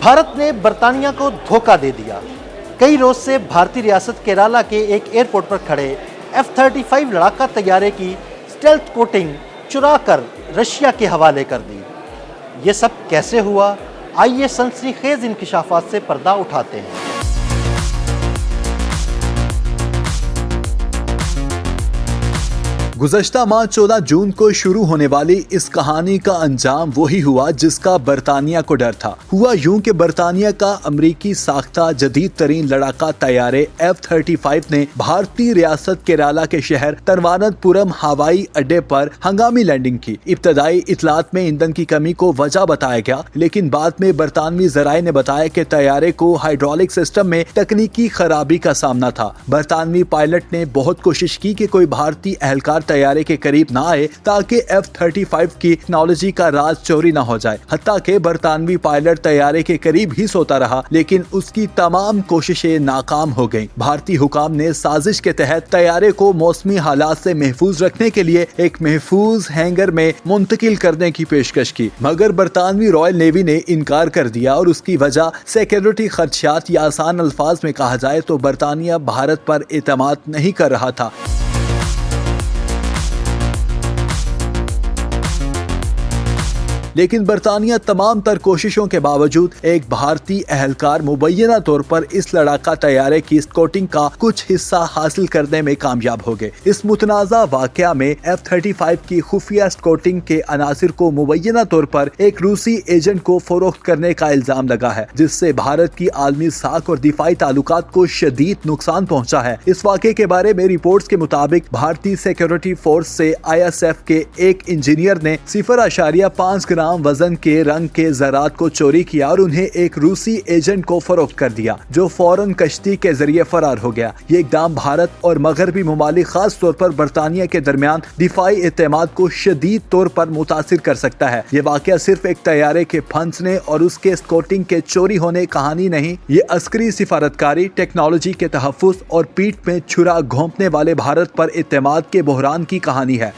भारत ने बरतानिया को धोखा दे दिया। कई रोज से भारतीय रियासत केरला के एक एयरपोर्ट पर खड़े F-35 लड़ाका तैयारे की स्टेल्थ कोटिंग चुरा कर रशिया के हवाले कर दी। ये सब कैसे हुआ? आइए सनसनीखेज इंकिशाफात से पर्दा उठाते हैं। गुज़श्ता माह 14 जून को शुरू होने वाली इस कहानी का अंजाम वही हुआ जिसका बरतानिया को डर था। हुआ यूं कि बरतानिया का अमरीकी साख्ता जदीद तरीन लड़ाका तैयारे F-35 ने भारतीय रियासत केरला के शहर तिरुवनंतपुरम हवाई अड्डे पर हंगामी लैंडिंग की। इब्तदाई इतलात में ईंधन की कमी को वजह बताया गया, लेकिन बाद में बरतानवी ज़राए ने बताया कि तैयारे को हाइड्रोलिक सिस्टम में तकनीकी खराबी का सामना था। बरतानवी पायलट ने बहुत कोशिश की कि कोई भारतीय एहलकार तैयारे के करीब ना आए ताकि F-35 की टेक्नोलॉजी का राज चोरी ना हो जाए। हत्ता के बरतानवी पायलट तैयारे के करीब ही सोता रहा, लेकिन उसकी तमाम कोशिशें नाकाम हो गईं। भारतीय हुकाम ने साजिश के तहत तैयारे को मौसमी हालात से महफूज रखने के लिए एक महफूज हैंगर में मुंतकिल करने की पेशकश की, मगर बरतानवी रॉयल नेवी ने इनकार कर दिया और उसकी वजह सिक्योरिटी खदशात या आसान अल्फाज में कहा जाए तो बरतानिया भारत पर एतमाद नहीं कर रहा था। लेकिन बरतानिया तमाम तर कोशिशों के बावजूद एक भारतीय एहलकार मुबैना तौर पर इस लड़ाका तैयारे की स्कोटिंग का कुछ हिस्सा हासिल करने में कामयाब हो गए। इस मुतनाज़ा वाकया में F-35 की खुफिया स्कोटिंग के अनासिर को मुबैना तौर पर एक रूसी एजेंट को फरोख्त करने का इल्जाम लगा है, जिससे भारत की आलमी साख और दिफाई ताल्लुकात को शदीद नुकसान पहुंचा है। इस वाक़े के बारे में रिपोर्ट्स के मुताबिक भारतीय सिक्योरिटी फोर्स से ISF के एक इंजीनियर ने 0.5 ग्राम वजन के रंग के ज़रात को चोरी किया और उन्हें एक रूसी एजेंट को फरोख्त कर दिया, जो फौरन कश्ती के जरिए फरार हो गया। ये इक़दाम भारत और मगरबी ममालिक खास तौर पर बरतानिया के दरमियान दिफाई एतमाद को शदीद तौर पर मुतासिर कर सकता है। ये वाक़या सिर्फ एक तैयारे के फंसने और उसके स्कोटिंग के चोरी होने कहानी नहीं, ये अस्करी सिफारतकारी, टेक्नोलॉजी के तहफ़्फ़ुज़ और पीठ में छुरा घोंपने वाले भारत पर एतमाद के बहरान की कहानी है।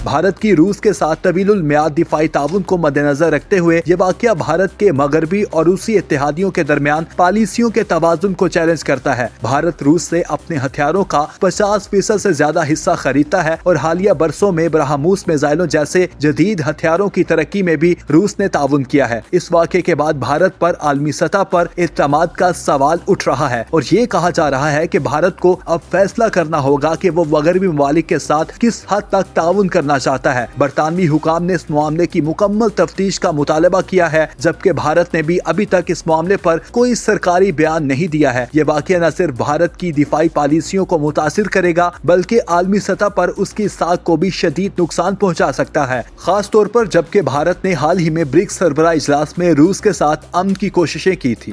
भारत की रूस के साथ तवीलुल मियाद दिफाई ताउन को मद्देनजर रखते हुए ये वाक़या भारत के मगरबी और रूसी इत्तेहादियों के दरमियान पॉलिसियों के तवाज़ुन को चैलेंज करता है। भारत रूस से अपने हथियारों का 50% से ज्यादा हिस्सा खरीदता है और हालिया बरसों में ब्रह्मोस मिसाइलों जैसे जदीद हथियारों की तरक्की में भी रूस ने ताउन किया है। इस वाक़े के बाद भारत पर आलमी सतह पर एतमाद का सवाल उठ रहा है और ये कहा जा रहा है कि भारत को अब फैसला करना होगा कि वो मगरबी ममालिक के साथ किस हद तक ताउन करना चाहता है। बरतानवी हुकाम ने इस मामले की मुकम्मल तफ्तीश का मुतालबा किया है, जबकि भारत ने भी अभी तक इस मामले पर कोई सरकारी बयान नहीं दिया है। ये वाक़या न सिर्फ भारत की दिफाई पॉलिसियों को मुतासिर करेगा, बल्कि आलमी सतह पर उसकी साख को भी शदीद नुकसान पहुंचा सकता है, खास तौर पर जबकि भारत ने हाल ही में ब्रिक्स सरबराह इजलास में रूस के साथ अमन की कोशिशें की थी।